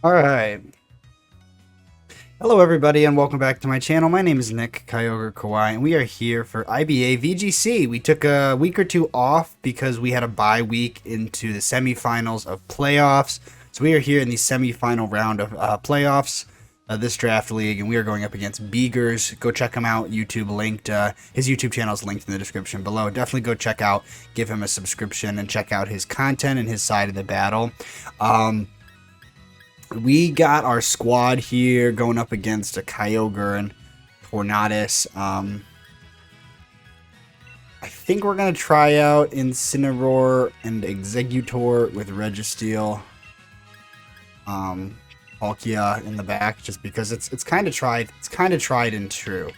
All right. Hello, everybody, and welcome back to my channel. My name is Nick, KyogreKauai, and we are here for IBA VGC. We took a week or two off because we had a bye week into the semifinals of playoffs. So we are here in the semifinal round of playoffs, this draft league, and we are going up against Beagers. Go check him out. YouTube linked. His YouTube channel is linked in the description below. Definitely go check out, give him a subscription, and check out his content and his side of the battle. We got our squad here going up against a Kyogre and Tornadus. I think we're going to try out Incineroar and Exeggutor with Registeel. Palkia in the back, just because it's kind of tried. It's kind of tried and true.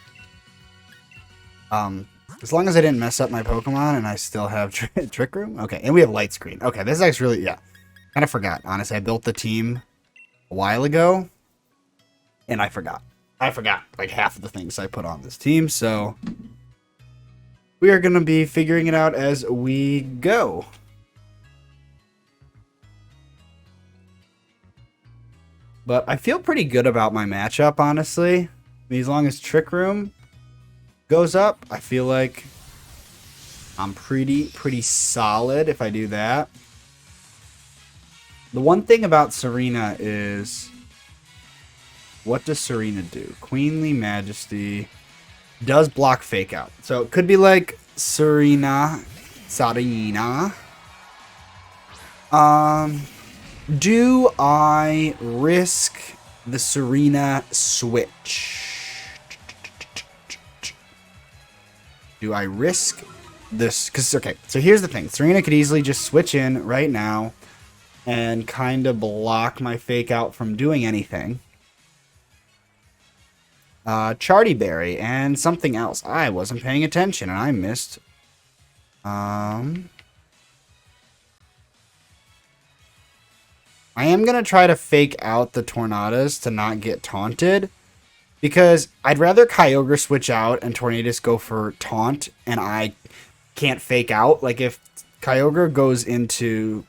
As long as I didn't mess up my Pokemon and I still have Trick Room. Okay, and we have Light Screen. Okay, this is actually really, yeah. Kind of forgot. Honestly, I built the team a while ago, and I forgot like half of the things I put on this team, so we are going to be figuring it out as we go. But I feel pretty good about my matchup, honestly. I mean, as long as Trick Room goes up, I feel like I'm pretty solid if I do that. The one thing about Serena is, what does Serena do? Queenly Majesty does block Fake Out. So it could be like Serena. Do I risk the Serena switch? Do I risk this? Because, okay, so here's the thing. Serena could easily just switch in right now and kind of block my Fake Out from doing anything. Charty Berry and something else. I wasn't paying attention and I missed. I am going to try to Fake Out the Tornadus to not get taunted, because I'd rather Kyogre switch out and Tornadus go for taunt and I can't Fake Out. Like if Kyogre goes into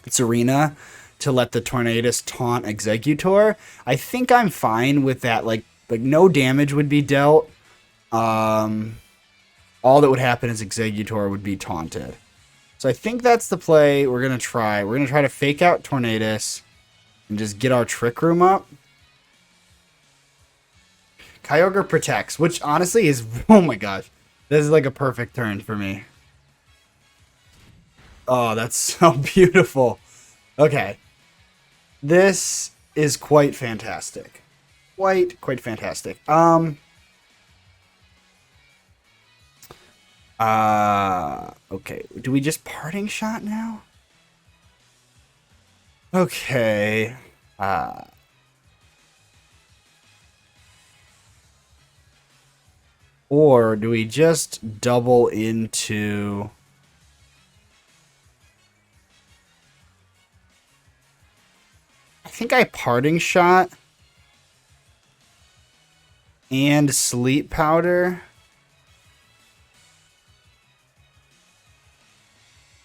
Serena to let the Tornadus taunt Exeggutor, I think I'm fine with that. Like no damage would be dealt. All that would happen is Exeggutor would be taunted. So I think that's the play we're gonna try. We're gonna try to Fake Out Tornadus and just get our Trick Room up. Kyogre protects, which honestly is, oh my gosh, this is like a perfect turn for me. Oh, that's so beautiful. Okay. This is quite fantastic. Quite fantastic. Okay. Do we just Parting Shot now? Okay. Or do we just double into... I think I Parting Shot and Sleep Powder.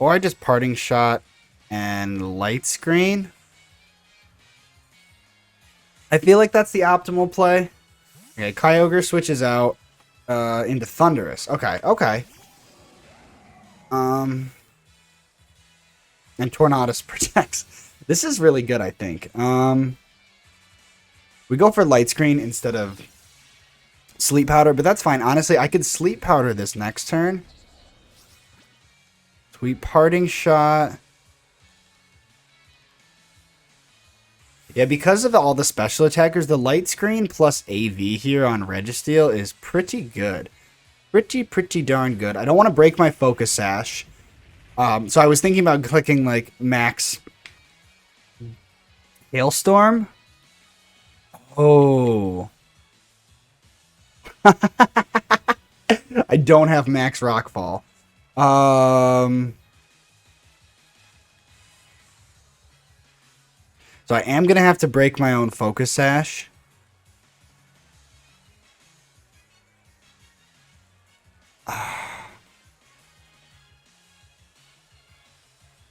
Or I just Parting Shot and Light Screen. I feel like that's the optimal play. Okay, Kyogre switches out into Thundurus. Okay. And Tornadus protects. This is really good, I think. We go for Light Screen instead of Sleep Powder, but that's fine. Honestly, I could Sleep Powder this next turn. Sweet Parting Shot. Yeah, because of all the special attackers, the Light Screen plus AV here on Registeel is pretty good. Pretty darn good. I don't want to break my Focus Sash. So I was thinking about clicking like Max Hailstorm. Oh. I don't have Max Rockfall. So I am going to have to break my own Focus Sash.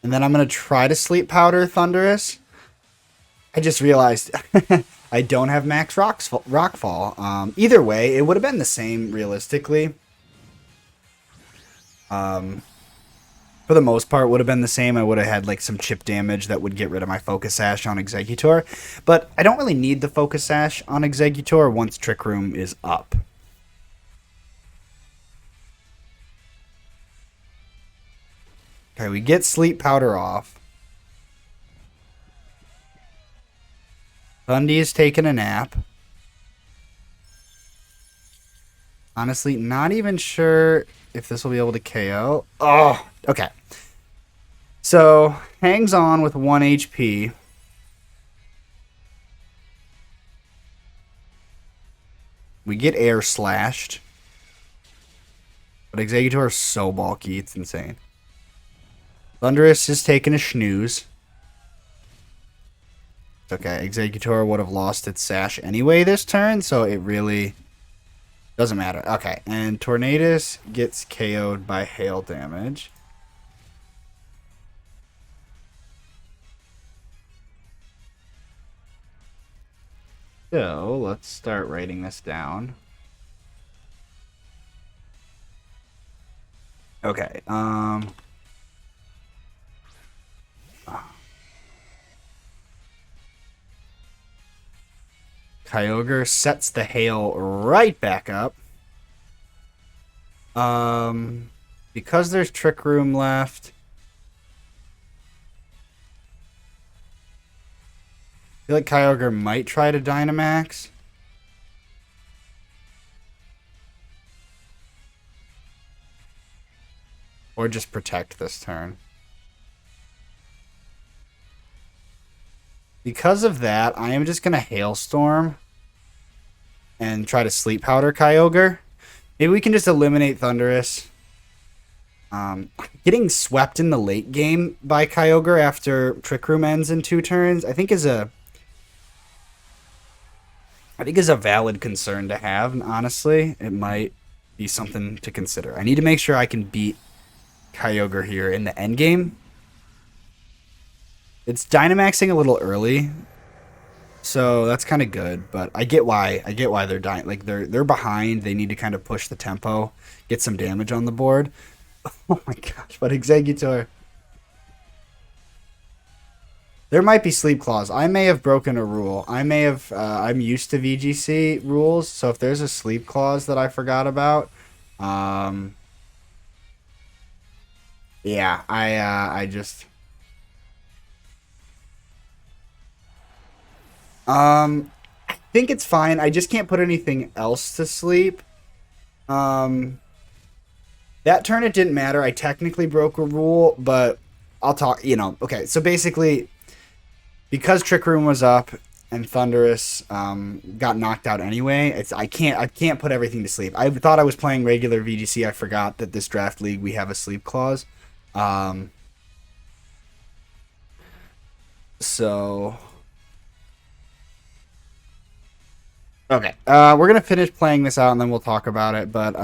And then I'm going to try to Sleep Powder Thundurus. I just realized I don't have max rockfall. Either way, it would have been the same realistically. For the most part, would have been the same. I would have had like some chip damage that would get rid of my Focus Sash on Exeggutor. But I don't really need the Focus Sash on Exeggutor once Trick Room is up. Okay, we get Sleep Powder off. Thundy is taking a nap. Honestly, not even sure if this will be able to KO. Oh, okay. So, hangs on with 1 HP. We get air slashed. But Exeggutor is so bulky, it's insane. Thundurus is taking a snooze. It's okay. Exeggutor would have lost its Sash anyway this turn, so it really doesn't matter. Okay, and Tornadus gets KO'd by hail damage. So, let's start writing this down. Okay, Kyogre sets the hail right back up. Because there's Trick Room left, I feel like Kyogre might try to Dynamax. Or just protect this turn. Because of that, I am just going to Hailstorm and try to Sleep Powder Kyogre. Maybe we can just eliminate Thundurus. Getting swept in the late game by Kyogre after Trick Room ends in 2 turns, I think is a valid concern to have. And honestly, it might be something to consider. I need to make sure I can beat Kyogre here in the end game. It's Dynamaxing a little early, so that's kind of good. But I get why they're dying. Like they're behind. They need to kind of push the tempo, get some damage on the board. Oh my gosh! But Exeggutor. There might be Sleep Claws. I may have broken a rule. I may have. I'm used to VGC rules, so if there's a Sleep Clause that I forgot about, yeah, I just. I think it's fine. I just can't put anything else to sleep. That turn it didn't matter. I technically broke a rule, but I'll talk, okay. So basically, because Trick Room was up and Thundurus got knocked out anyway, I can't put everything to sleep. I thought I was playing regular VGC. I forgot that this draft league we have a sleep clause. So okay, we're gonna finish playing this out and then we'll talk about it. But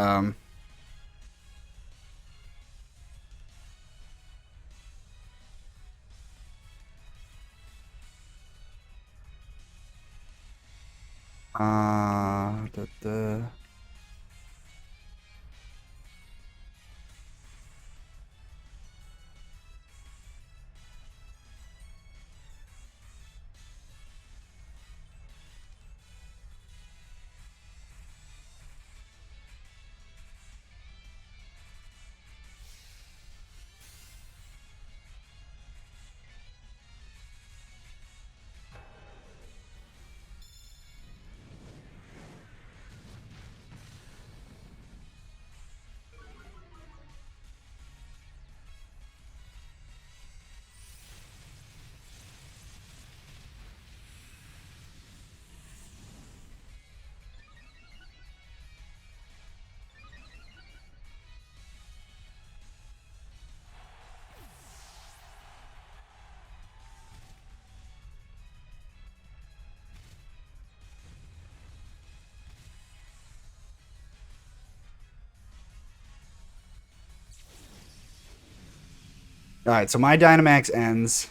all right, so my Dynamax ends.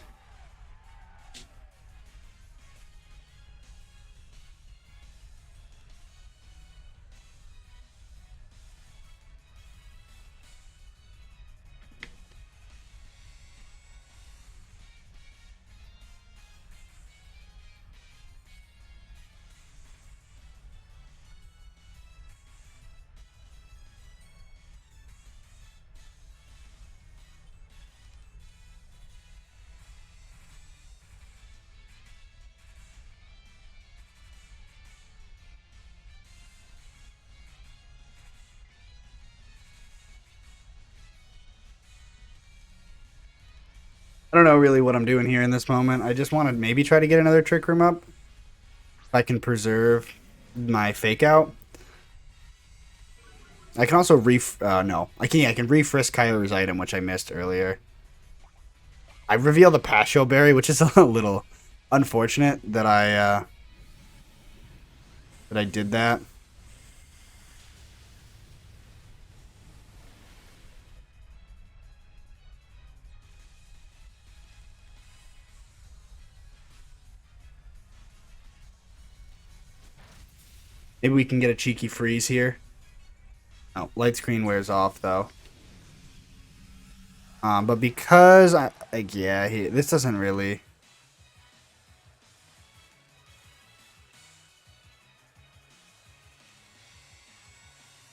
I don't know really what I'm doing here in this moment. I just want to maybe try to get another Trick Room up. If I can preserve my Fake Out. I can also no. I can refrisk Kyogre's item, which I missed earlier. I revealed the Pasho Berry, which is a little unfortunate that I did that. Maybe we can get a cheeky freeze here. Oh, light screen wears off though. But because this doesn't really.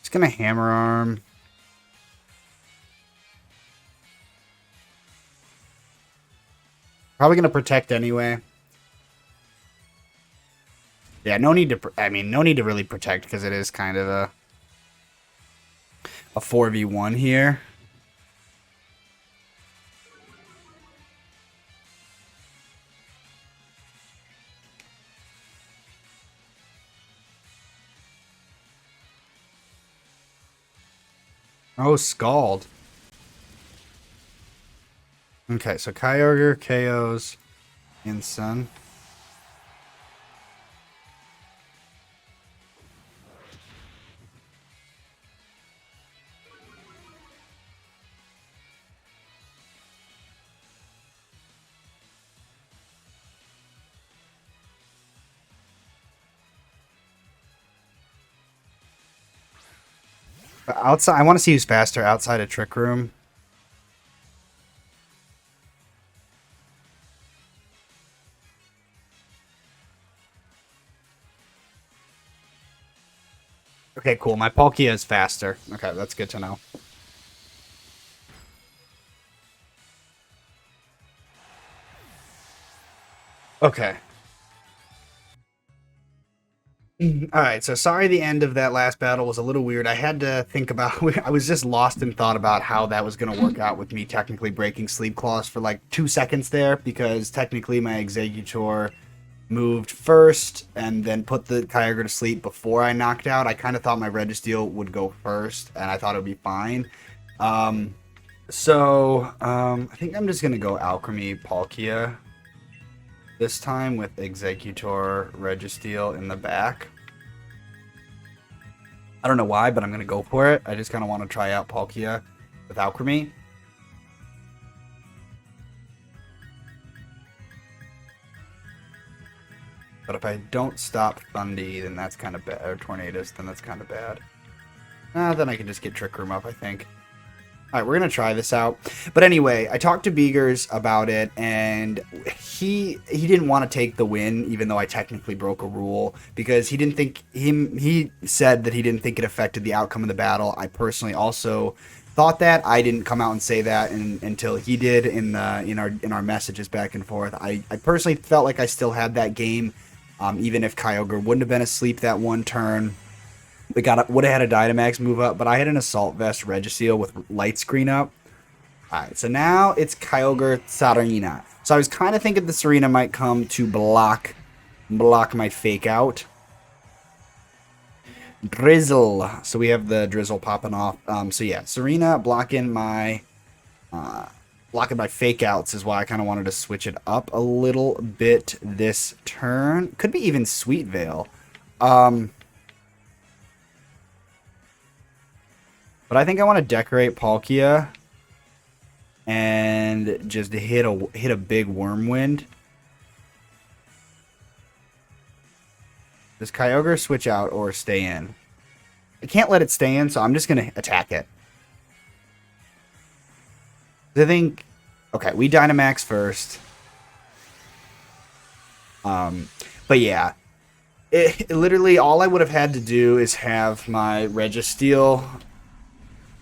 It's gonna Hammer Arm. Probably gonna protect anyway. Yeah, no need to. No need to really protect because it is kind of a 4v1 here. Oh, Scald. Okay, so Kyogre KOs Insun. Outside, I want to see who's faster outside of Trick Room. Okay, cool. My Palkia is faster. Okay, that's good to know. Okay. Alright, so sorry the end of that last battle was a little weird. I had to think about... I was just lost in thought about how that was going to work out with me technically breaking Sleep Claws for like 2 seconds there, because technically my Exeggutor moved first and then put the Kyogre to sleep before I knocked out. I kind of thought my Registeel would go first, and I thought it would be fine. I think I'm just going to go Alchemy Palkia this time with Exeggutor Registeel in the back. I don't know why, but I'm going to go for it. I just kind of want to try out Palkia with Alchemy. But if I don't stop Thundy, then that's kind of bad. Or Tornadus, then that's kind of bad. Then I can just get Trick Room up, I think. Alright, we're going to try this out. But anyway, I talked to Beagers about it, and he didn't want to take the win, even though I technically broke a rule, because he didn't think... He said that he didn't think it affected the outcome of the battle. I personally also thought that. I didn't come out and say that until he did in our messages back and forth. I personally felt like I still had that game, even if Kyogre wouldn't have been asleep that one turn. We would have had a Dynamax move up, but I had an Assault Vest Registeel with Light Screen up. Alright, so now it's Kyogre Sarina. So I was kind of thinking the Serena might come to block my Fake Out. Drizzle. So we have the Drizzle popping off. So yeah, Serena blocking my Fake Outs is why I kind of wanted to switch it up a little bit this turn. Could be even Sweet Veil. But I think I want to decorate Palkia and just hit a big Wormwind. Does Kyogre switch out or stay in? I can't let it stay in, so I'm just going to attack it. I think... Okay, we Dynamax first. But yeah. Literally, all I would have had to do is have my Registeel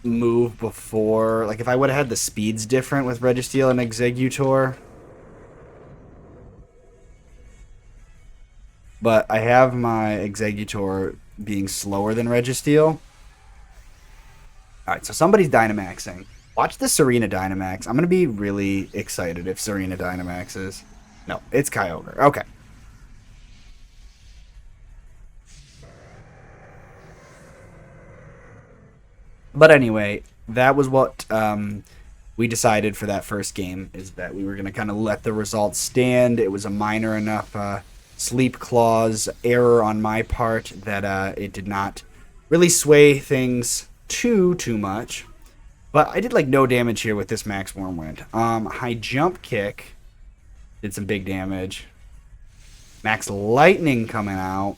move before, like if I would have had the speeds different with Registeel and Exeggutor. But I have my Exeggutor being slower than Registeel. Alright, so somebody's Dynamaxing. Watch the Serena Dynamax. I'm going to be really excited if Serena Dynamax is. No, it's Kyogre. Okay. But anyway, that was what we decided for that first game, is that we were going to kind of let the results stand. It was a minor enough sleep clause error on my part that it did not really sway things too much. But I did like no damage here with this Max Wormwind. High Jump Kick did some big damage. Max Lightning coming out.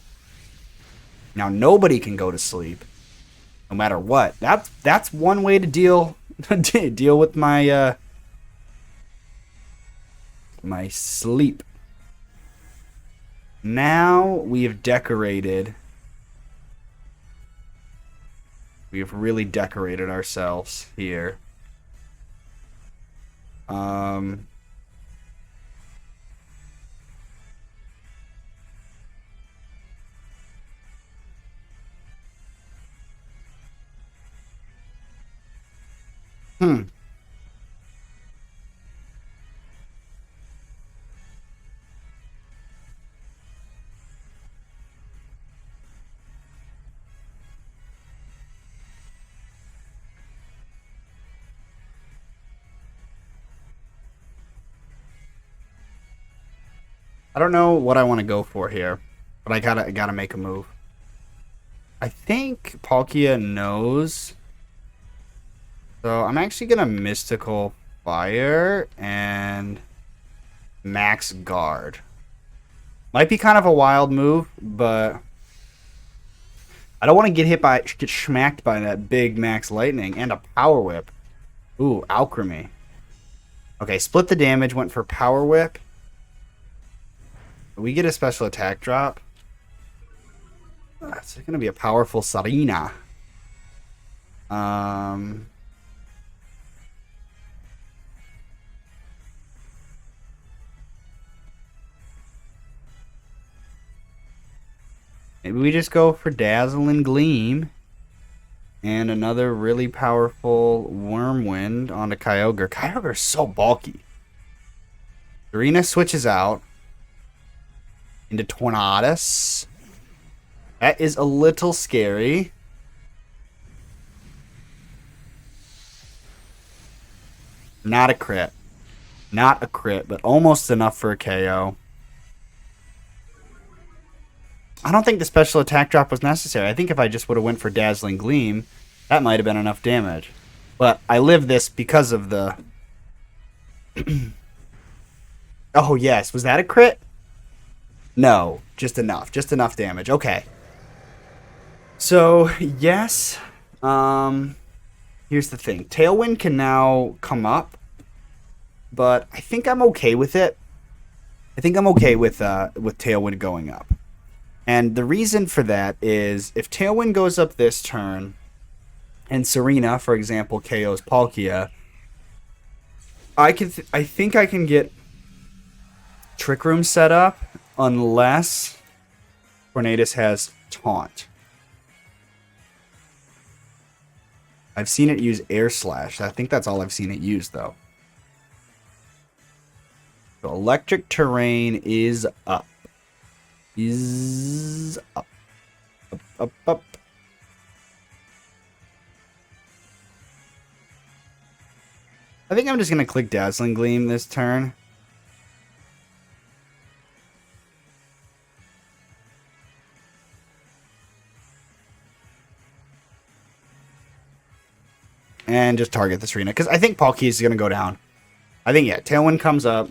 Now nobody can go to sleep, no matter what. That's one way to deal deal with my my sleep. Now we have decorated. We have really decorated ourselves here. I don't know what I want to go for here, but I gotta make a move. I think Palkia knows. So I'm actually gonna Mystical Fire and Max Guard. Might be kind of a wild move, but I don't want to get smacked by that big Max Lightning and a Power Whip. Ooh, Alchemy. Okay, split the damage, went for Power Whip. We get a special attack drop. It's going to be a powerful Serena. Maybe we just go for Dazzle and Gleam. And another really powerful Wormwind onto Kyogre. Kyogre is so bulky. Serena switches out into Tornadus. That is a little scary. Not a crit. Not a crit, but almost enough for a KO. I don't think the special attack drop was necessary. I think if I just would have went for Dazzling Gleam, that might have been enough damage. But I live this because of the... Oh, yes. Was that a crit? No. Just enough. Just enough damage. Okay. So, yes. Here's the thing. Tailwind can now come up. But I think I'm okay with it. I think I'm okay with Tailwind going up. And the reason for that is if Tailwind goes up this turn and Serena, for example, KOs Palkia, I think I can get Trick Room set up unless Tornadus has Taunt. I've seen it use Air Slash. I think that's all I've seen it use, though. So Electric Terrain is up. Is up. Up, up, up. I think I'm just going to click Dazzling Gleam this turn. And just target the Serena. Because I think Palkia is going to go down. I think, yeah, Tailwind comes up.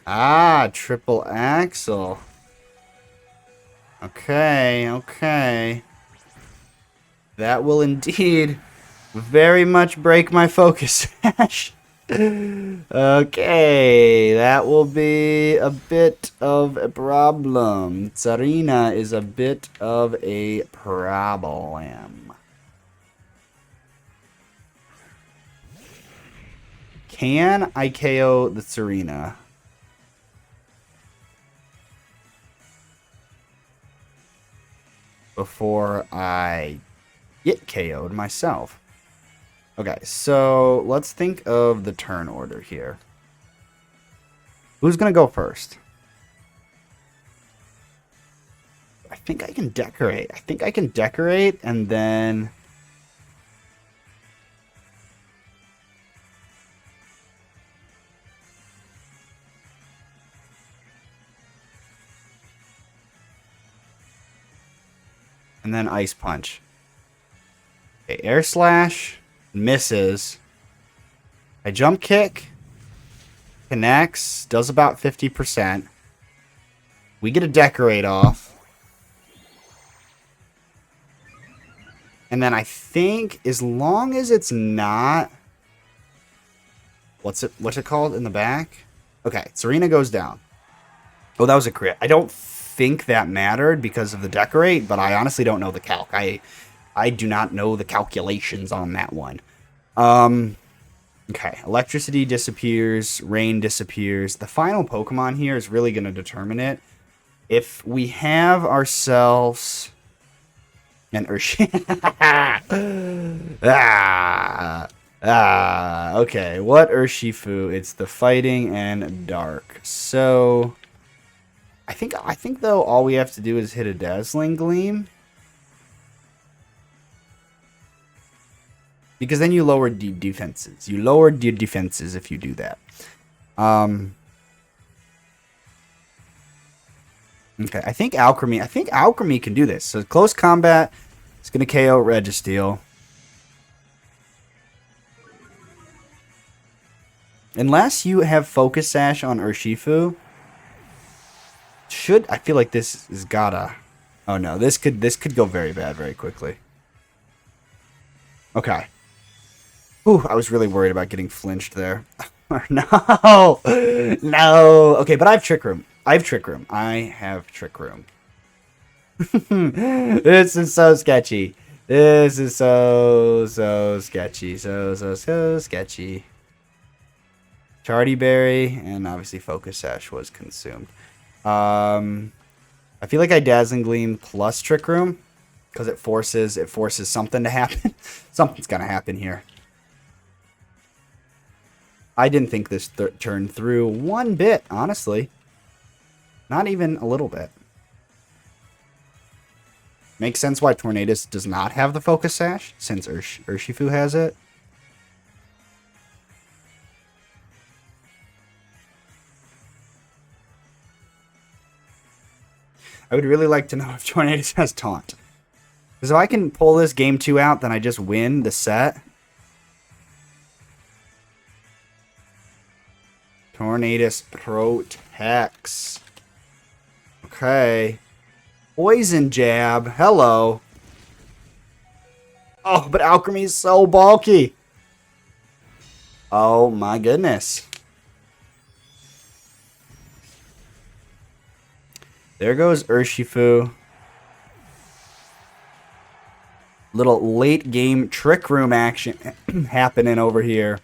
Ah, triple axle. Okay, okay. That will indeed very much break my focus, Ash. Okay, that will be a bit of a problem. Serena is a bit of a problem. Can I KO the Serena? before I get KO'd myself. Okay, so let's think of the turn order here. Who's going to go first? I think I can decorate. I think I can decorate and then... and then Ice Punch. Okay, Air Slash misses. I Jump Kick. Connects. Does about 50%. We get a Decorate off. And then I think as long as it's not... What's it called in the back? Okay, Serena goes down. Oh, that was a crit. I don't think that mattered because of the Decorate, but I honestly don't know the calc. I do not know the calculations on that one. Okay, Electricity disappears, Rain disappears. The final Pokemon here is really going to determine it. If we have ourselves an Urshifu... okay, what Urshifu? It's the Fighting and Dark. So... I think though all we have to do is hit a Dazzling Gleam. Because then you lower defenses. You lower your defenses if you do that. Okay, I think Alchemy can do this. So close combat, it's gonna KO Registeel. Unless you have Focus Sash on Urshifu. I feel like this is gotta... Oh no, this could go very bad very quickly. Okay. Ooh, I was really worried about getting flinched there. No! No! Okay, but I have Trick Room. I have Trick Room. This is so sketchy. This is so sketchy. So sketchy. Chardy Berry, and obviously Focus Sash was consumed. I feel like I Dazzling Gleam plus Trick Room because it forces something to happen. Something's gonna happen here. I didn't think this turn through one bit, honestly. Not even a little bit. Makes sense why Tornadus does not have the Focus Sash since Urshifu has it. I would really like to know if Tornadus has Taunt. Because if I can pull this game 2 out, then I just win the set. Tornadus protects. Okay. Poison Jab. Hello. Oh, but Alchemy is so bulky. Oh my goodness. There goes Urshifu. Little late game Trick Room action happening over here.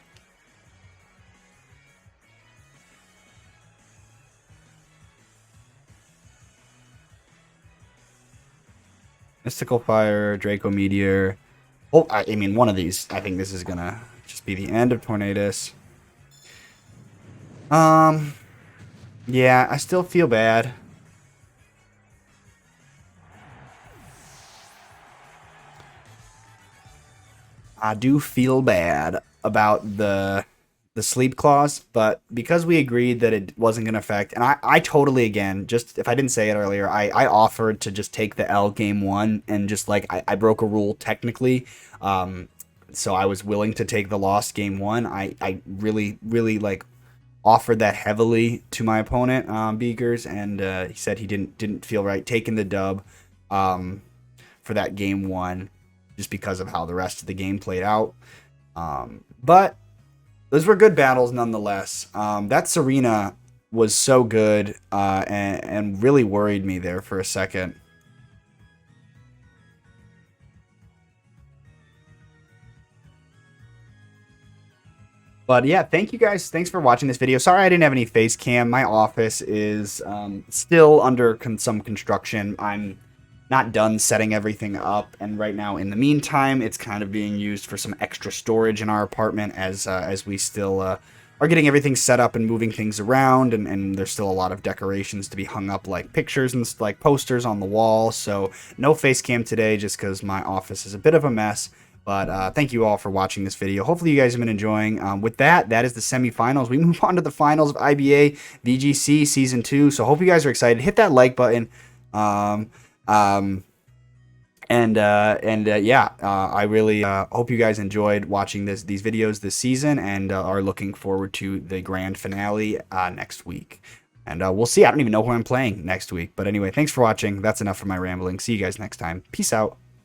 Mystical Fire, Draco Meteor. Oh, I mean, one of these. I think this is gonna just be the end of Tornadus. Yeah, I still feel bad. I do feel bad about the sleep clause, but because we agreed that it wasn't going to affect, and I totally, again, just if I didn't say it earlier, I offered to just take the L game 1 and just like I broke a rule technically, so I was willing to take the lost game 1. I really like offered that heavily to my opponent, Beagers, and he said he didn't feel right taking the dub for that game 1. Just because of how the rest of the game played out. But those were good battles nonetheless. That Serena was so good and really worried me there for a second. But yeah, thank you guys. Thanks for watching this video. Sorry I didn't have any face cam. My office is still under some construction. I'm not done setting everything up, and right now, in the meantime, it's kind of being used for some extra storage in our apartment as we still are getting everything set up and moving things around, and there's still a lot of decorations to be hung up, like pictures and like posters on the wall. So no face cam today, just because my office is a bit of a mess. But thank you all for watching this video. Hopefully you guys have been enjoying. With that is the semifinals. We move on to the finals of IBA VGC Season 2. So hope you guys are excited. Hit that like button. I really hope you guys enjoyed watching these videos this season, and are looking forward to the grand finale next week. And we'll see. I don't even know who I'm playing next week. But anyway, thanks for watching. That's enough for my rambling. See you guys next time. Peace out.